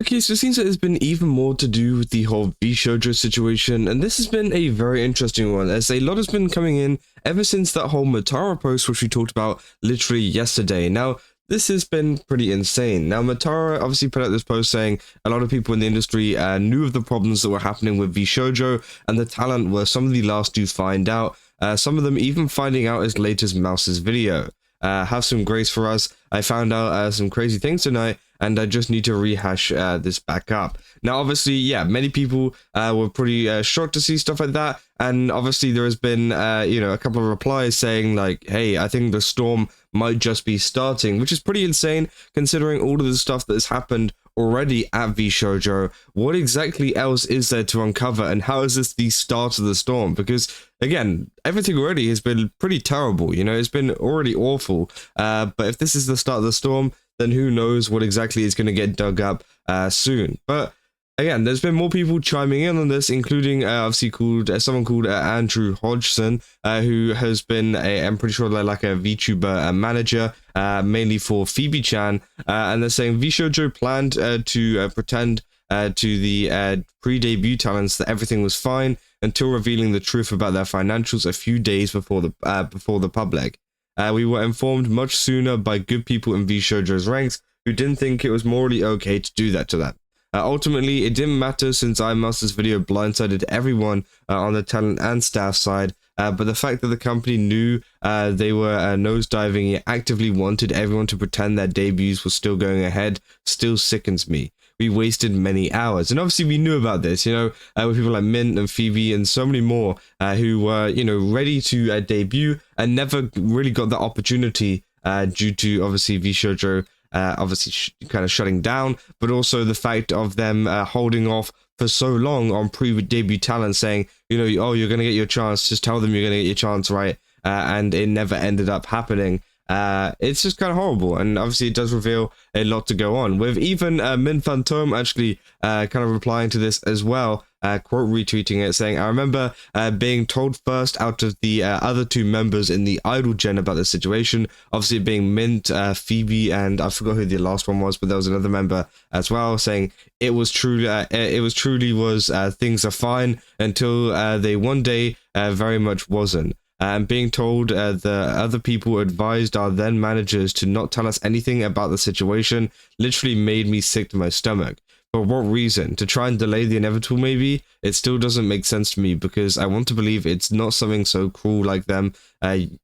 Okay, so it seems that there's been even more to do with the whole VShojo situation, and this has been a very interesting one, as a lot has been coming in ever since that whole Matara post, which we talked about literally yesterday. Now, this has been pretty insane. Now, Matara obviously put out this post saying a lot of people in the industry knew of the problems that were happening with VShojo, and the talent were some of the last to find out, some of them even finding out as late as Mouse's video. Have some grace for us. I found out some crazy things tonight, and I just need to rehash this back up. Now, obviously, yeah, many people were pretty shocked to see stuff like that, and obviously there has been, a couple of replies saying like, hey, I think the storm might just be starting, which is pretty insane considering all of the stuff that has happened already at VShojo. What exactly else is there to uncover, and how is this the start of the storm? Because again, everything already has been pretty terrible, it's been already awful, but if this is the start of the storm, then who knows what exactly is going to get dug up soon. But again, there's been more people chiming in on this, including obviously someone called Andrew Hodgson, who has been I'm pretty sure they're like a VTuber manager, mainly for Phoebe-chan, and they're saying VShojo planned to pretend to the pre-debut talents that everything was fine until revealing the truth about their financials a few days before the public. We were informed much sooner by good people in VShojo's ranks who didn't think it was morally okay to do that to them. Ultimately, it didn't matter since ironmouse's video blindsided everyone on the talent and staff side, but the fact that the company knew they were nosediving and actively wanted everyone to pretend their debuts were still going ahead still sickens me. We wasted many hours, and obviously we knew about this, with people like Mint and Phoebe and so many more who were, ready to debut and never really got the opportunity due to obviously VShojo kind of shutting down, but also the fact of them holding off for so long on pre-debut talent, saying, oh, you're going to get your chance, just tell them you're going to get your chance, right? And it never ended up happening. It's just kind of horrible, and obviously it does reveal a lot to go on, with even Mint Fantome actually kind of replying to this as well, quote retweeting it, saying, I remember being told first out of the other two members in the idol gen about the situation, obviously it being Mint, Phoebe, and I forgot who the last one was, but there was another member as well, saying it was truly things are fine until they one day very much wasn't. And being told the other people advised our then managers to not tell us anything about the situation literally made me sick to my stomach. For what reason? To try and delay the inevitable, maybe? It still doesn't make sense to me, because I want to believe it's not something so cruel like them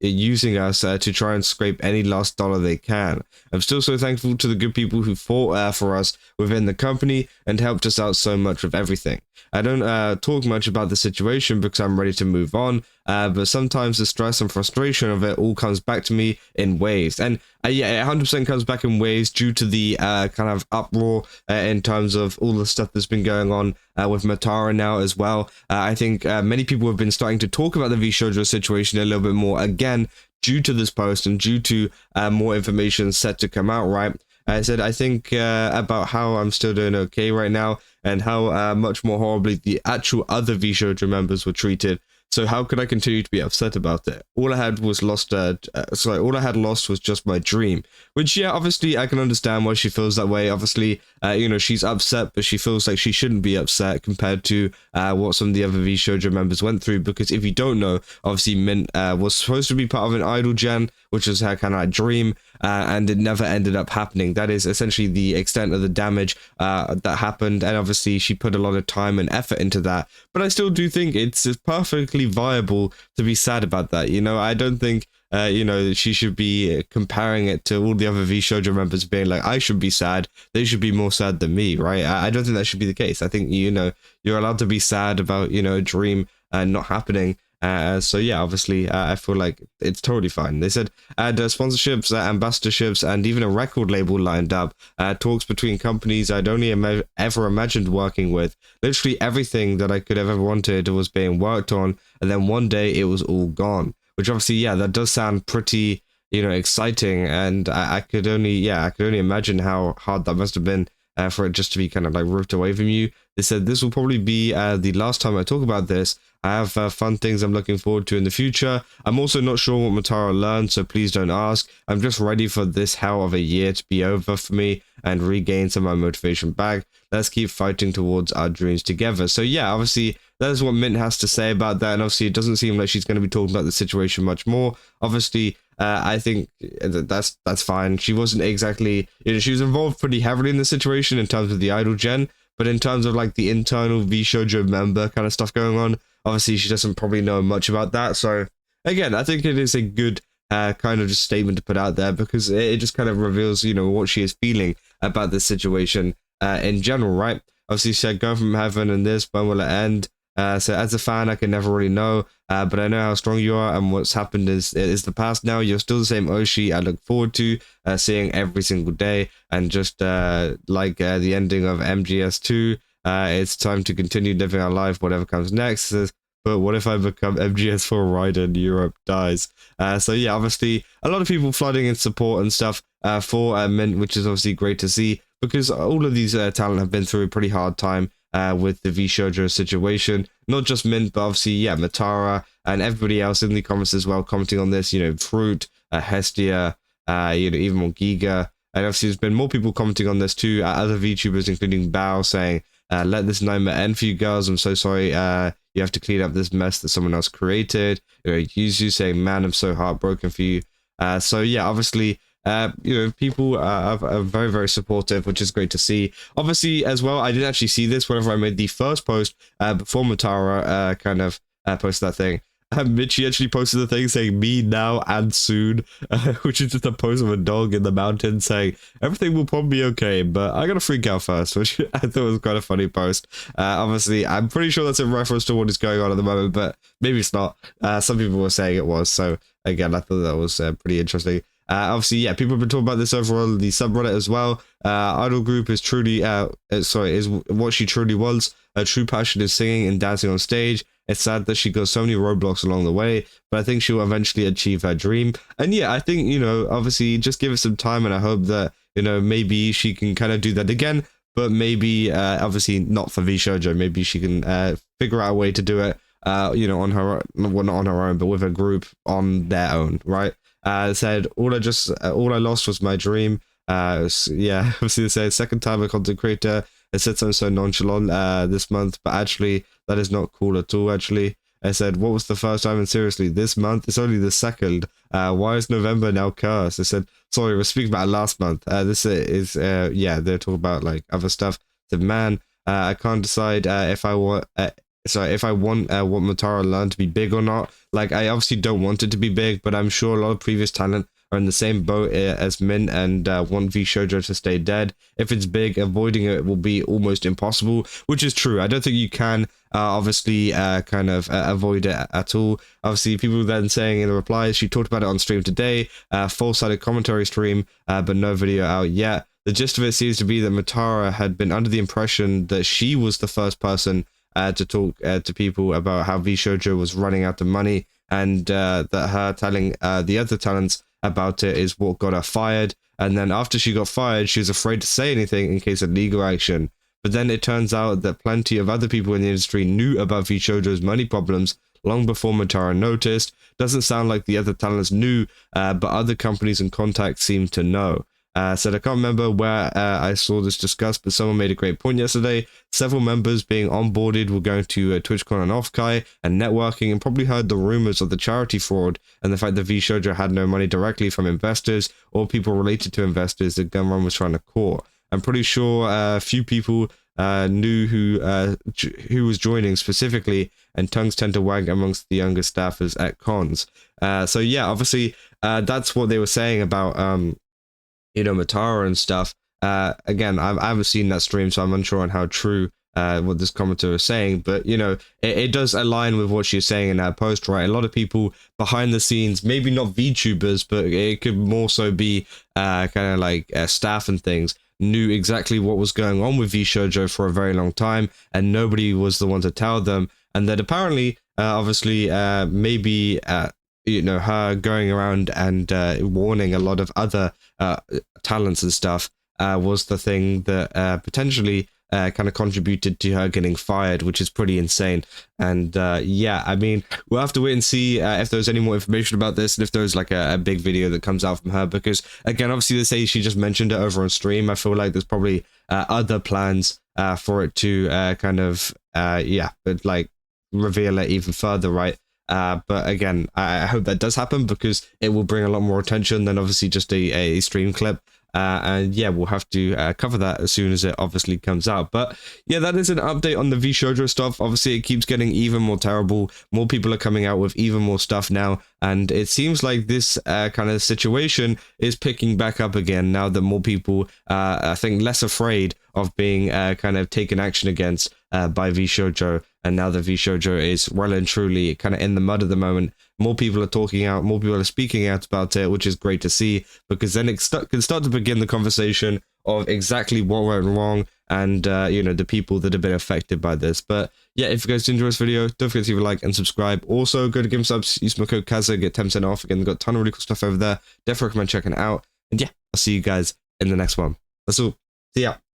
using us to try and scrape any last dollar they can. I'm still so thankful to the good people who fought for us within the company and helped us out so much with everything. I don't talk much about the situation because I'm ready to move on, but sometimes the stress and frustration of it all comes back to me in waves. And yeah, it 100% comes back in waves due to the kind of uproar in terms of all the stuff that's been going on with Matara now as well. I think many people have been starting to talk about the VShojo situation a little bit more again due to this post and due to more information set to come out, right? I said, I think about how I'm still doing okay right now, and how much more horribly the actual other VShojo members were treated. So how could I continue to be upset about it? All I had lost was just my dream. Which, yeah, obviously I can understand why she feels that way. Obviously, she's upset, but she feels like she shouldn't be upset compared to what some of the other VShojo members went through. Because if you don't know, obviously Mint was supposed to be part of an idol gen, which was her kind of like dream, and it never ended up happening. That is essentially the extent of the damage that happened, and obviously she put a lot of time and effort into that. But I still do think it's perfectly viable to be sad about that. I don't think she should be comparing it to all the other VShojo members being like, I should be sad, they should be more sad than me, right? I don't think that should be the case. I think you're allowed to be sad about a dream not happening. So yeah, obviously I feel like it's totally fine. They said sponsorships, ambassadorships, and even a record label lined up. Talks between companies I'd only ever imagined working with. Literally everything that I could have ever wanted was being worked on, and then one day it was all gone. Which obviously, yeah, that does sound pretty, exciting, and I could only imagine how hard that must have been for it just to be kind of like ripped away from you. They said this will probably be the last time I talk about this. I have fun things I'm looking forward to in the future. I'm also not sure what Matara learned, so please don't ask. I'm just ready for this hell of a year to be over for me and regain some of my motivation back. Let's keep fighting towards our dreams together. So yeah, obviously that is what Mint has to say about that, and obviously it doesn't seem like she's going to be talking about the situation much more. Obviously, I think that's fine. She wasn't exactly, she was involved pretty heavily in the situation in terms of the idol gen, but in terms of like the internal VShojo member kind of stuff going on, obviously she doesn't probably know much about that. So again, I think it is a good kind of just statement to put out there, because it just kind of reveals, what she is feeling about this situation in general, right? Obviously she said, going from heaven and this, when will it end? So as a fan, I can never really know, but I know how strong you are, and what's happened is the past now. You're still the same Oshi I look forward to seeing every single day, and just like the ending of MGS2, it's time to continue living our life, whatever comes next. Says, but what if I become MGS4 rider and Europe dies? So yeah, obviously a lot of people flooding in support and stuff for Mint, which is obviously great to see, because all of these talent have been through a pretty hard time with the VShojo situation. Not just Mint, but obviously, yeah, Matara and everybody else in the comments as well, commenting on this, Fruit, Hestia, even more Giga. And obviously there's been more people commenting on this too, other VTubers, including Bao, saying, let this nightmare end for you girls. I'm so sorry you have to clean up this mess that someone else created. Yuzu saying, man, I'm so heartbroken for you. So yeah, obviously, people are very, very supportive, which is great to see. Obviously, as well, I didn't actually see this whenever I made the first post before Matara kind of posted that thing. Michi actually posted the thing saying me now and soon, which is just a post of a dog in the mountain saying everything will probably be okay, but I gotta freak out first, which I thought was quite a funny post. Obviously, I'm pretty sure that's in reference to what is going on at the moment, but maybe it's not. Some people were saying it was, so again, I thought that was pretty interesting. Obviously, yeah, people have been talking about this over on the subreddit as well. Idol group is truly, is what she truly was. Her true passion is singing and dancing on stage. It's sad that she got so many roadblocks along the way, but I think she'll eventually achieve her dream. And yeah, I think, obviously just give it some time, and I hope that, maybe she can kind of do that again, but maybe, obviously not for VShojo. Maybe she can figure out a way to do it, on her, well, not on her own, but with a group on their own, right? Said, all I lost was my dream. Yeah, obviously they say, second time a content creator. I said something so nonchalant this month, but actually that is not cool at all. Actually, I said, what was the first time? And seriously, this month it's only the second. Why is November now cursed? I said, sorry, we're speaking about last month. This is yeah, they're talking about like other stuff. I said, man, I can't decide if I want. If I want what Matara learned to be big or not. Like, I obviously don't want it to be big, but I'm sure a lot of previous talent are in the same boat as Mint and want VShojo to stay dead. If it's big, avoiding it will be almost impossible, which is true. I don't think you can obviously kind of avoid it at all. Obviously, people then saying in the replies, she talked about it on stream today, full-sided commentary stream, but no video out yet. The gist of it seems to be that Matara had been under the impression that she was the first person to talk to people about how VShojo was running out of money, and that her telling the other talents about it is what got her fired. And then after she got fired, she was afraid to say anything in case of legal action. But then it turns out that plenty of other people in the industry knew about VShojo's money problems long before Matara noticed. Doesn't sound like the other talents knew, but other companies and contacts seem to know. Said, I can't remember where I saw this discussed, but someone made a great point yesterday. Several members being onboarded were going to TwitchCon and Offkai and networking, and probably heard the rumors of the charity fraud and the fact that VShojo had no money directly from investors or people related to investors that Gunrun was trying to court. I'm pretty sure a few people knew who was joining specifically, and tongues tend to wag amongst the younger staffers at cons. So yeah, obviously that's what they were saying about Matara and stuff. Again, I haven't seen that stream, so I'm unsure on how true what this commenter is saying, but it does align with what she's saying in that post, right? A lot of people behind the scenes, maybe not VTubers, but it could more so be kind of like staff and things, knew exactly what was going on with VShojo for a very long time, and nobody was the one to tell them. And that apparently, obviously, maybe her going around and warning a lot of other talents and stuff was the thing that potentially kind of contributed to her getting fired, which is pretty insane. And yeah, I mean, we'll have to wait and see if there's any more information about this, and if there's like a big video that comes out from her, because again, obviously they say she just mentioned it over on stream. I feel like there's probably other plans for it to kind of yeah, but like reveal it even further, right? But again, I hope that does happen, because it will bring a lot more attention than obviously just a stream clip. And yeah, we'll have to cover that as soon as it obviously comes out. But yeah, that is an update on the VShojo stuff. Obviously, it keeps getting even more terrible. More people are coming out with even more stuff now. And it seems like this kind of situation is picking back up again now that more people, I think, less afraid of being kind of taken action against by VShojo. And now that VShojo is well and truly kind of in the mud at the moment, more people are talking out, more people are speaking out about it, which is great to see, because then it can start to begin the conversation of exactly what went wrong and, you know, the people that have been affected by this. But yeah, if you guys did enjoy this video, don't forget to leave a like and subscribe. Also, go to Game Subs, use my code Kaza, get 10% off. Again, got a ton of really cool stuff over there. Definitely recommend checking it out. And yeah, I'll see you guys in the next one. That's all. See ya.